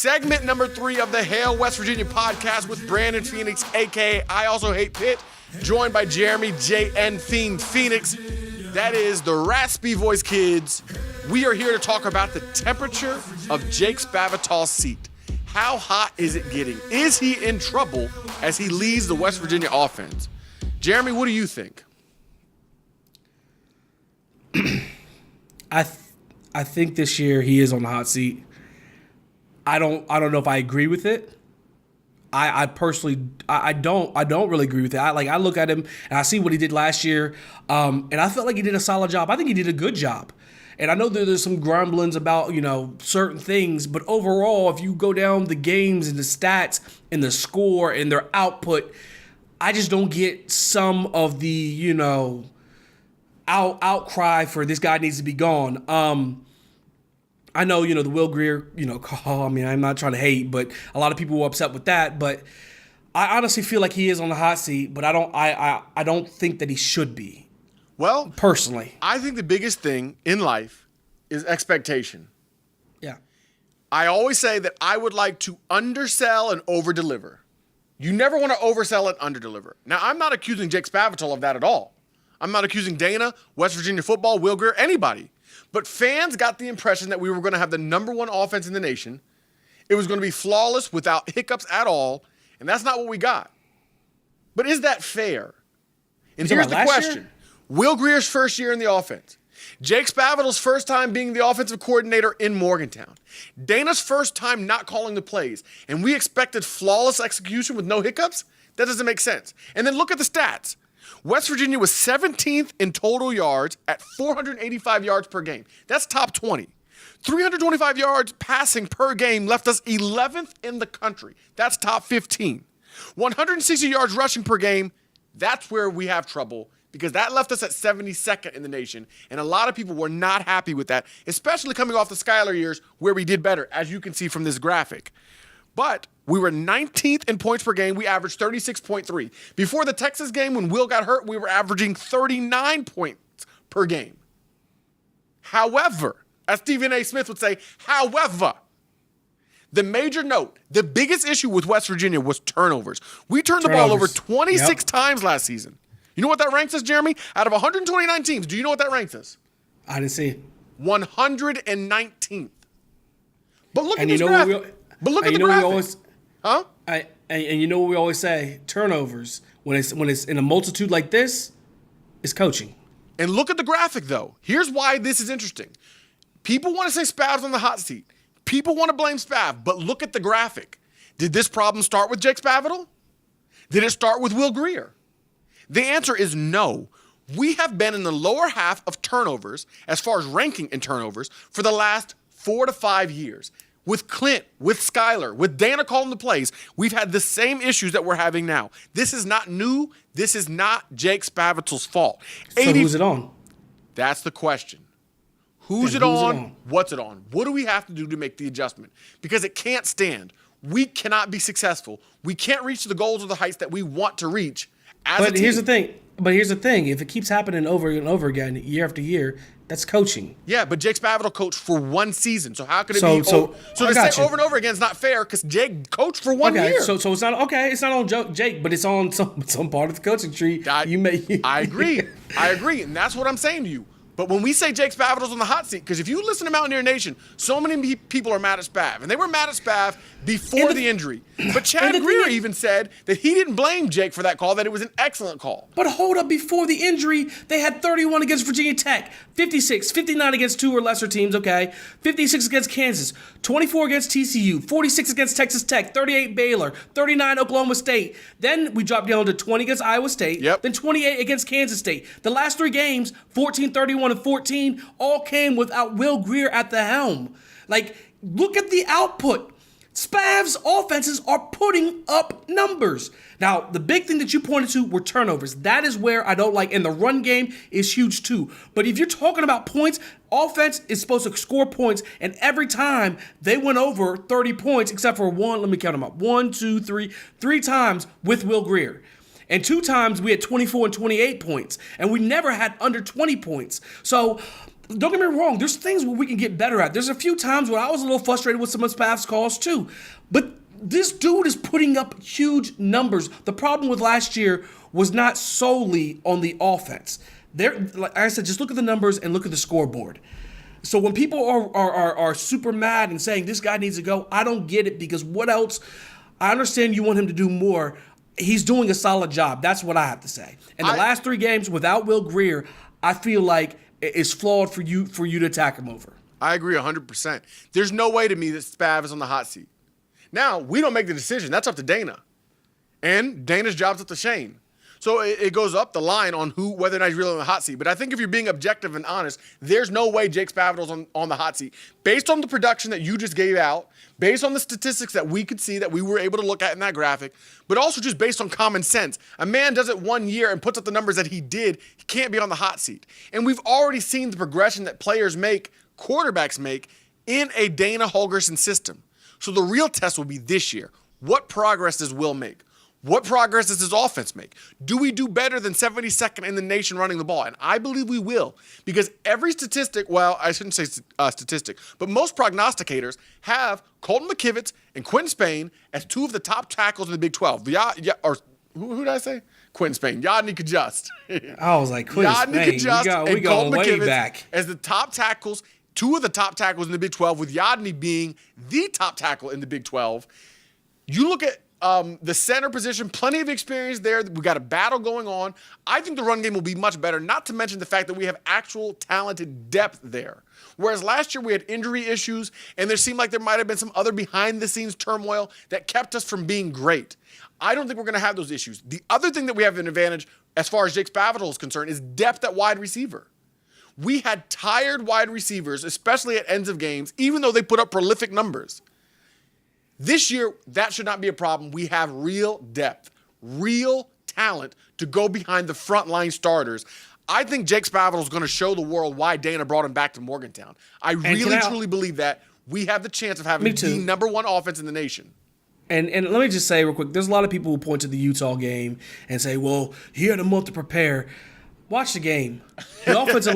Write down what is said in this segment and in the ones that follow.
Segment number 3 of the Hail West Virginia podcast with Brandon Phoenix, a.k.a. I Also Hate Pitt, joined by Jeremy J.N. Fiend Phoenix. That is the Raspy Voice Kids. We are here to talk about the temperature of Jake Spavital's seat. How hot is it getting? Is he in trouble as he leads the West Virginia offense? Jeremy, what do you think? I think this year he is on the hot seat. I don't know if I agree with it. I personally don't really agree with it. I look at him and I see what he did last year, and I felt like he did a solid job. I think he did a good job. And I know there's some grumblings about, certain things, but overall, if you go down the games and the stats and the score and their output, I just don't get some of the, outcry for this guy needs to be gone. I know, the Will Grier, call. I mean, I'm not trying to hate, but a lot of people were upset with that. But I honestly feel like he is on the hot seat, but I don't think that he should be. Well, personally, I think the biggest thing in life is expectation. Yeah. I always say that I would like to undersell and overdeliver. You never want to oversell and underdeliver. Now, I'm not accusing Jake Spavital of that at all. I'm not accusing Dana, West Virginia football, Will Grier, anybody. But fans got the impression that we were going to have the number 1 offense in the nation. It was going to be flawless without hiccups at all, and that's not what we got. But is that fair? And here's the question. Year? Will Grier's first year in the offense. Jake Spavital's first time being the offensive coordinator in Morgantown. Dana's first time not calling the plays. And we expected flawless execution with no hiccups? That doesn't make sense. And then look at the stats. West Virginia was 17th in total yards at 485 yards per game. That's top 20. 325 yards passing per game left us 11th in the country. That's top 15. 160 yards rushing per game, that's where we have trouble because that left us at 72nd in the nation. And a lot of people were not happy with that, especially coming off the Skylar years where we did better, as you can see from this graphic. But we were 19th in points per game. We averaged 36.3. Before the Texas game, when Will got hurt, we were averaging 39 points per game. However, as Stephen A. Smith would say, the major note, the biggest issue with West Virginia was turnovers. We turned the ball over 26 times last season. You know what that ranks us, Jeremy? Out of 129 teams, do you know what that ranks us? I didn't see it. 119th. But look at this graphic. But look at the graphic. And you know what we always say? Turnovers, when it's in a multitude like this, is coaching. And look at the graphic, though. Here's why this is interesting. People want to say Spav's on the hot seat. People want to blame Spav, but look at the graphic. Did this problem start with Jake Spavital? Did it start with Will Grier? The answer is no. We have been in the lower half of turnovers, as far as ranking in turnovers, for the last 4 to 5 years. With Clint, with Skylar, with Dana calling the plays, we've had the same issues that we're having now. This is not new. This is not Jake Spavital's fault. So who's it on? That's the question. Who's it on? What's it on? What do we have to do to make the adjustment? Because it can't stand. We cannot be successful. We can't reach the goals or the heights that we want to reach as a team. But here's the thing. If it keeps happening over and over again, year after year, that's coaching. Yeah, but Jake Spavital coached for 1 season. So how could it be? So to say over and over again is not fair because Jake coached for 1 year. So it's not okay. It's not on Jake, but it's on some part of the coaching tree. I agree. And that's what I'm saying to you. But when we say Jake Spavital's on the hot seat, because if you listen to Mountaineer Nation, so many people are mad at Spav. And they were mad at Spav before the injury. But Chad Grier even said that he didn't blame Jake for that call, that it was an excellent call. But hold up, before the injury, they had 31 against Virginia Tech, 56, 59 against 2 or lesser teams, okay? 56 against Kansas, 24 against TCU, 46 against Texas Tech, 38 Baylor, 39 Oklahoma State. Then we dropped down to 20 against Iowa State, then 28 against Kansas State. The last 3 games, 14, 31, and 14, all came without Will Grier at the helm. Like, look at the output. Spav's offenses are putting up numbers. Now, the big thing that you pointed to were turnovers. That is where I don't like, and the run game is huge too. But if you're talking about points, offense is supposed to score points, and every time they went over 30 points, except for one, let me count them up, 1, 2, 3, 3 times with Will Grier. And 2 times we had 24 and 28 points, and we never had under 20 points. So don't get me wrong, there's things where we can get better at. There's a few times where I was a little frustrated with some of Spav's calls too. But this dude is putting up huge numbers. The problem with last year was not solely on the offense. Like I said, just look at the numbers and look at the scoreboard. So when people are super mad and saying this guy needs to go, I don't get it, because what else? I understand you want him to do more. He's doing a solid job. That's what I have to say. And the last 3 games without Will Greer, I feel like it's flawed for you to attack him over. I agree 100%. There's no way to me that Spav is on the hot seat. Now, we don't make the decision. That's up to Dana. And Dana's job's up to Shane. So it goes up the line on whether or not he's really on the hot seat. But I think if you're being objective and honest, there's no way Jake Spavital's on the hot seat. Based on the production that you just gave out, based on the statistics that we could see, that we were able to look at in that graphic, but also just based on common sense. A man does it 1 year and puts up the numbers that he did, he can't be on the hot seat. And we've already seen the progression that players make, quarterbacks make, in a Dana Holgorsen system. So the real test will be this year. What progress does Will make? What progress does his offense make? Do we do better than 72nd in the nation running the ball? And I believe we will, because every statistic, well, I shouldn't say statistic, but most prognosticators have Colton McKivitz and Quentin Spain as 2 of the top tackles in the Big 12. Who did I say? Quentin Spain. Yadni Kajust. I was like, Quentin Spain. We go way back. As the top tackles, 2 of the top tackles in the Big 12, with Yadni being the top tackle in the Big 12. You look at the center position, plenty of experience there. We got a battle going on. I think the run game will be much better, not to mention the fact that we have actual talented depth there. Whereas last year we had injury issues, and there seemed like there might have been some other behind-the-scenes turmoil that kept us from being great. I don't think we're going to have those issues. The other thing that we have an advantage as far as Jake Spavital is concerned is depth at wide receiver. We had tired wide receivers, especially at ends of games, even though they put up prolific numbers. This year, that should not be a problem. We have real depth, real talent to go behind the frontline starters. I think Jake Spavital is going to show the world why Dana brought him back to Morgantown. I really, truly believe that we have the chance of having the number 1 offense in the nation. And let me just say real quick, there's a lot of people who point to the Utah game and say, well, he had a month to prepare. Watch the game. The offensive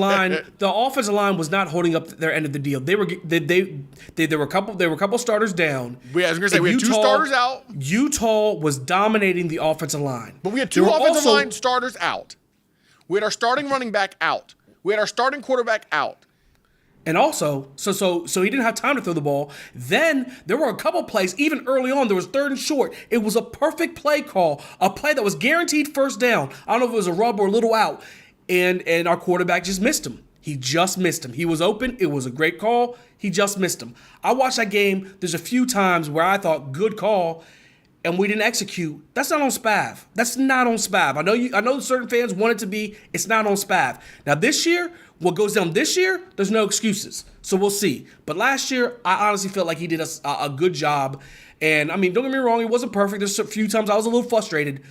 line was not holding up their end of the deal. There were a couple starters down. I was gonna say we had 2 starters out. Utah was dominating the offensive line. But we had 2 offensive line starters out. We had our starting running back out. We had our starting quarterback out. And also, so he didn't have time to throw the ball. Then there were a couple plays, even early on, there was 3rd and short. It was a perfect play call, a play that was guaranteed first down. I don't know if it was a rub or a little out. And our quarterback just missed him. He just missed him. He was open. It was a great call. He just missed him. I watched that game. There's a few times where I thought, good call, and we didn't execute. That's not on Spav. That's not on Spav. I know certain fans want it to be. It's not on Spav. Now this year, what goes down this year, there's no excuses. So we'll see. But last year, I honestly felt like he did a good job. And I mean, don't get me wrong, he wasn't perfect. There's a few times I was a little frustrated.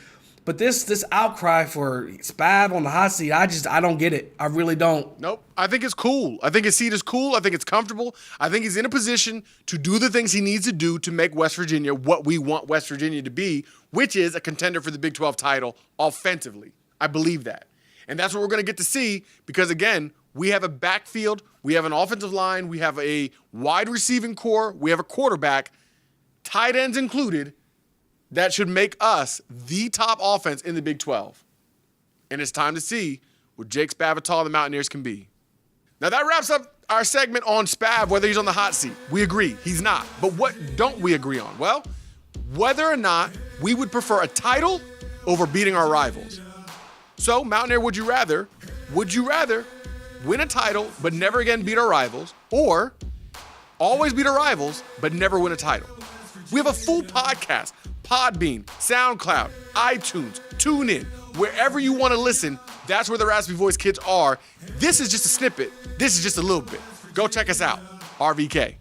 But this outcry for Spav on the hot seat, I don't get it. I really don't. Nope. I think it's cool. I think his seat is cool. I think it's comfortable. I think he's in a position to do the things he needs to do to make West Virginia what we want West Virginia to be, which is a contender for the Big 12 title offensively. I believe that. And that's what we're going to get to see because, again, we have a backfield, we have an offensive line, we have a wide receiving core, we have a quarterback, tight ends included, that should make us the top offense in the Big 12. And it's time to see what Jake Spavital and the Mountaineers can be. Now that wraps up our segment on Spav, whether he's on the hot seat. We agree, he's not. But what don't we agree on? Well, whether or not we would prefer a title over beating our rivals. So, Mountaineer, would you rather win a title but never again beat our rivals, or always beat our rivals but never win a title? We have a full podcast. Podbean, SoundCloud, iTunes, TuneIn, wherever you want to listen, that's where the Raspy Voice Kids are. This is just a snippet. This is just a little bit. Go check us out. RVK.